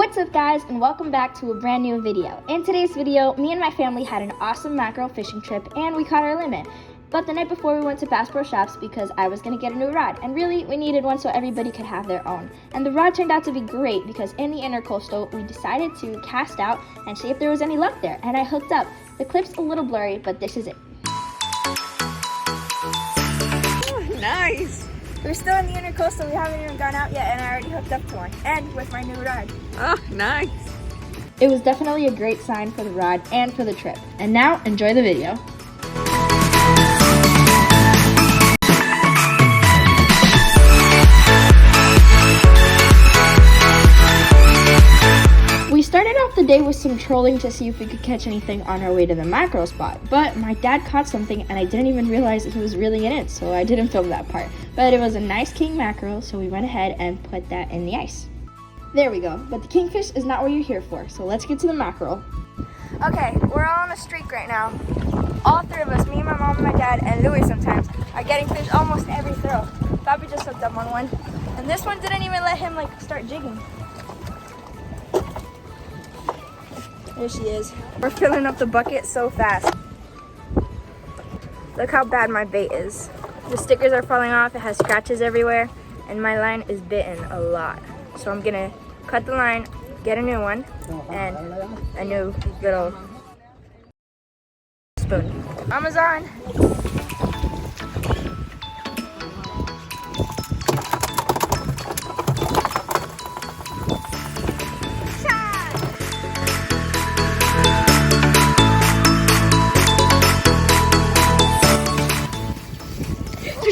What's up guys, and welcome back to a brand new video. In today's video, me and my family had an awesome mackerel fishing trip and we caught our limit. But the night before we went to Bass Pro Shops because I was going to get a new rod, and really we needed one so everybody could have their own. And the rod turned out to be great because in the intercoastal we decided to cast out and see if there was any luck there, and I hooked up. The clip's a little blurry, but this is it. Oh, nice! We're still in the intercoastal, we haven't even gone out yet, and I already hooked up to one, and with my new rod. Oh, nice! It was definitely a great sign for the rod and for the trip. And now, enjoy the video. We started off the day with some trolling to see if we could catch anything on our way to the mackerel spot, but my dad caught something and I didn't even realize he was reeling it in, so I didn't film that part. But it was a nice king mackerel, so we went ahead and put that in the ice. There we go, but the kingfish is not what you're here for, so let's get to the mackerel. Okay, we're all on a streak right now. All three of us, me, my mom, my dad, and Louis sometimes, are getting fish almost every throw. Bobby just hooked up on one, and this one didn't even let him start jigging. There she is. We're filling up the bucket so fast. Look how bad my bait is. The stickers are falling off, it has scratches everywhere, and my line is bitten a lot. So I'm gonna cut the line, get a new one, and a new little spoon. Amazon!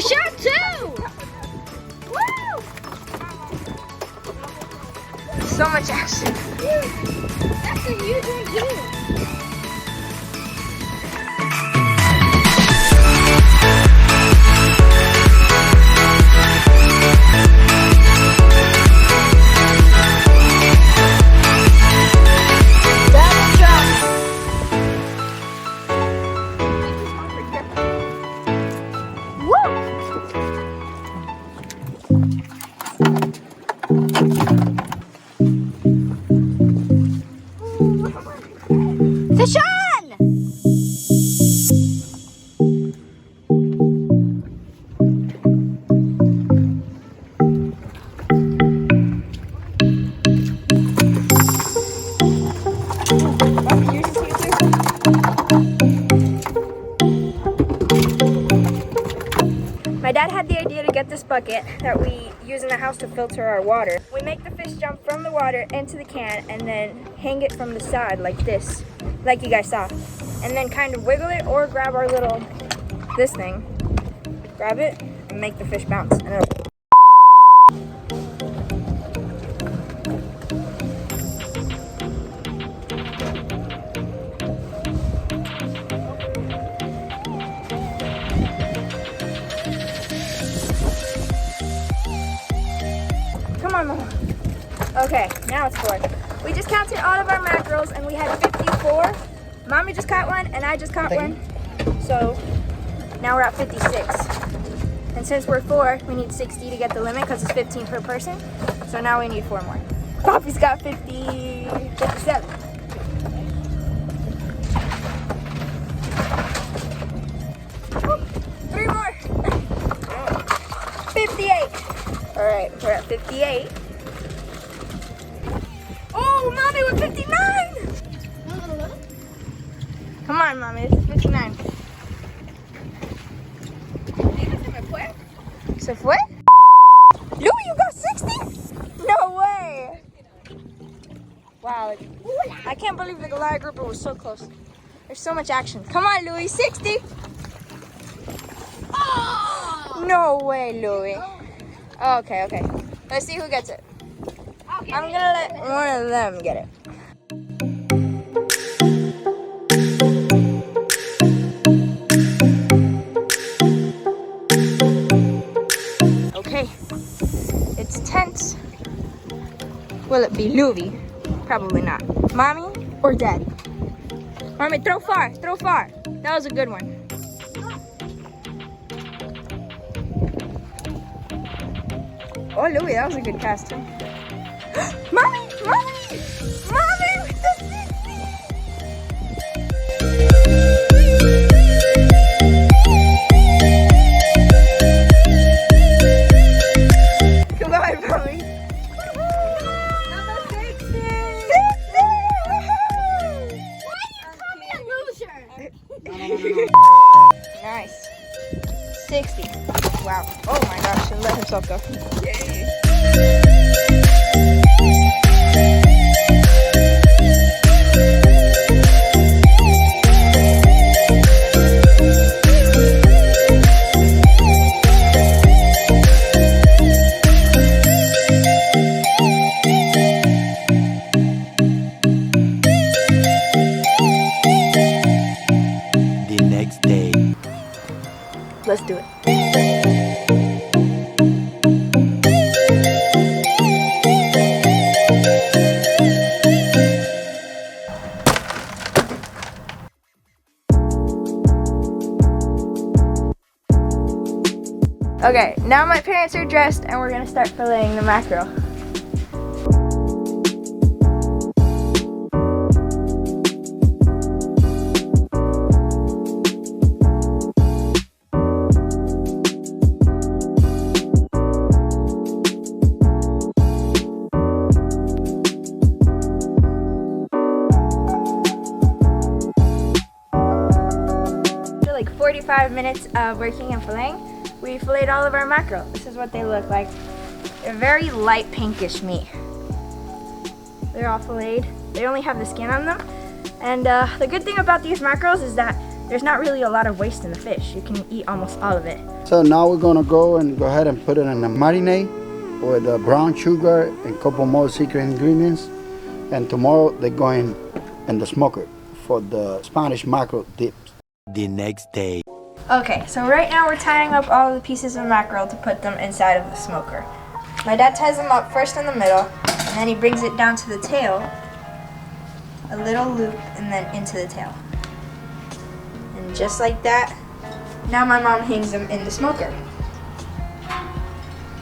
Shot two! Woo! So much action. That's a huge one too. Fish on! My dad had the idea to get this bucket that we use in the house to filter our water. We make the fish jump from the water into the can and then hang it from the side like this, like you guys saw. And then kind of wiggle it or grab our little, this thing, grab it and make the fish bounce. And it'll... Come on, Mama. Okay, now it's 4. We just counted all of our mackerels and we had 54. Mommy just caught one and I just caught one. So now we're at 56. And since we're 4, we need 60 to get the limit because it's 15 per person. So now we need 4 more. Poppy's got 57. Woo, 3 more. 58. All right, we're at 58. Oh, Mommy, we're 59! Come on, Mommy, it's 59. ¿Se fue? Louis, you got 60? No way! Wow, I can't believe the Goliath grouper was so close. There's so much action. Come on, Louis, 60! Oh! No way, Louis. Okay, okay. Let's see who gets it. I'm gonna let one of them get it. Okay, it's tense. Will it be Louis? Probably not. Mommy or Daddy? Mommy, throw far, throw far. That was a good one. Oh, Louis, that was a good cast too. Mommy! Mommy! Mommy, with the Come on, mommy. Number 60. Nice. 60. Wow. Oh my gosh, he let himself go. Yay. The next day. Let's do it. Okay, now my parents are dressed and we're gonna start filleting the mackerel. After like 45 minutes of working and filleting, we filleted all of our mackerel. This is what they look like. They're very light pinkish meat. They're all filleted. They only have the skin on them. And the good thing about these mackerels is that there's not really a lot of waste in the fish. You can eat almost all of it. So now we're gonna go ahead and put it in a marinade with brown sugar and a couple more secret ingredients. And tomorrow they're going in the smoker for the Spanish mackerel dips. The next day. Okay, so right now we're tying up all the pieces of mackerel to put them inside of the smoker. My dad ties them up first in the middle, and then he brings it down to the tail, a little loop, and then into the tail. And just like that, now my mom hangs them in the smoker.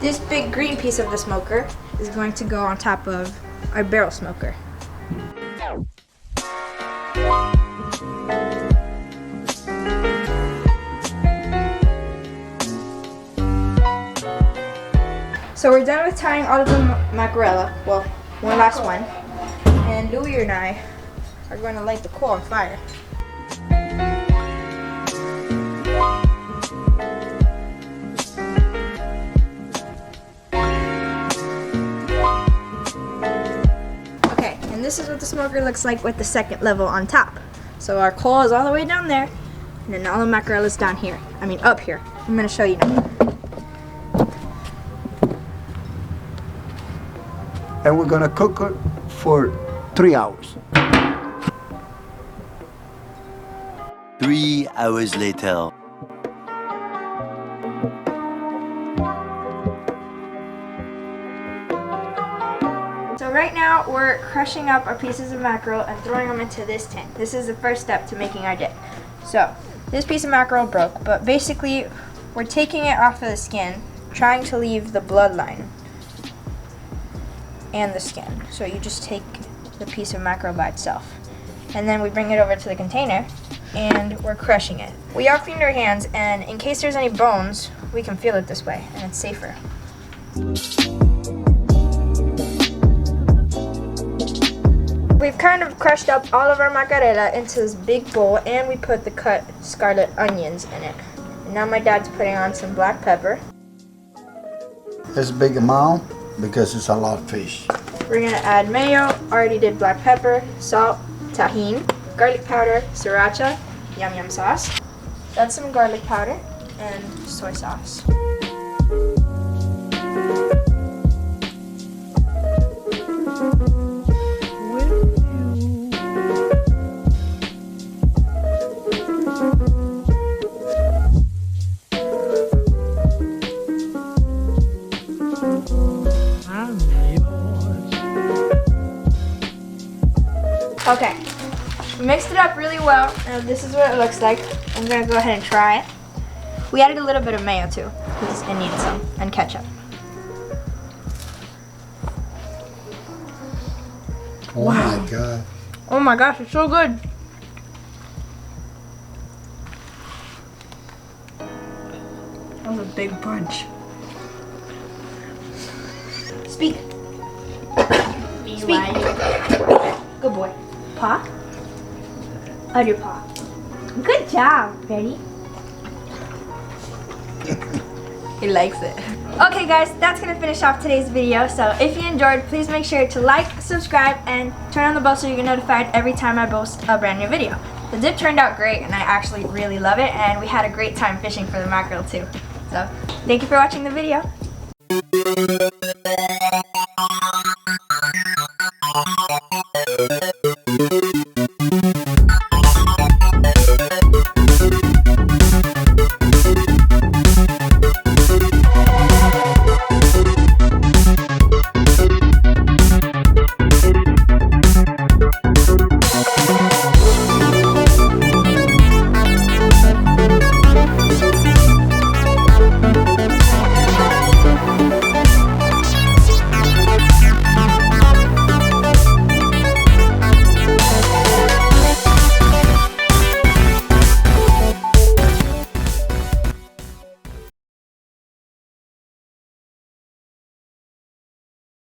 This big green piece of the smoker is going to go on top of our barrel smoker. So we're done with tying all of the mackerel. Well, one last one. And Louie and I are going to light the coal on fire. Okay, and this is what the smoker looks like with the second level on top. So our coal is all the way down there, and then all the mackerel is down here. I mean up here. I'm going to show you now. And we're gonna cook it for 3 hours. 3 hours later. So right now we're crushing up our pieces of mackerel and throwing them into this tin. This is the first step to making our dip. So this piece of mackerel broke, but basically we're taking it off of the skin, trying to leave the bloodline and the skin. So you just take the piece of mackerel by itself. And then we bring it over to the container and we're crushing it. We all cleaned our hands, and in case there's any bones, we can feel it this way and it's safer. We've kind of crushed up all of our mackerel into this big bowl, and we put the cut scarlet onions in it. And now my dad's putting on some black pepper. It's a big amount because it's a lot of fish. We're gonna add mayo, already did black pepper, salt, tahini, garlic powder, sriracha, yum yum sauce. That's some garlic powder and soy sauce. Okay, we mixed it up really well, and this is what it looks like. I'm gonna go ahead and try it. We added a little bit of mayo too, because it needed some, and ketchup. Oh Wow. my God. Oh my gosh, it's so good. That was a big bunch. Speak. Speak. Good boy. Paw. Other paw. Good job. Ready? He likes it. Okay guys, that's gonna finish off today's video. So if you enjoyed, please make sure to like, subscribe, and turn on the bell so you get notified every time I post a brand new video. The dip turned out great and I actually really love it, and we had a great time fishing for the mackerel too. So thank you for watching the video.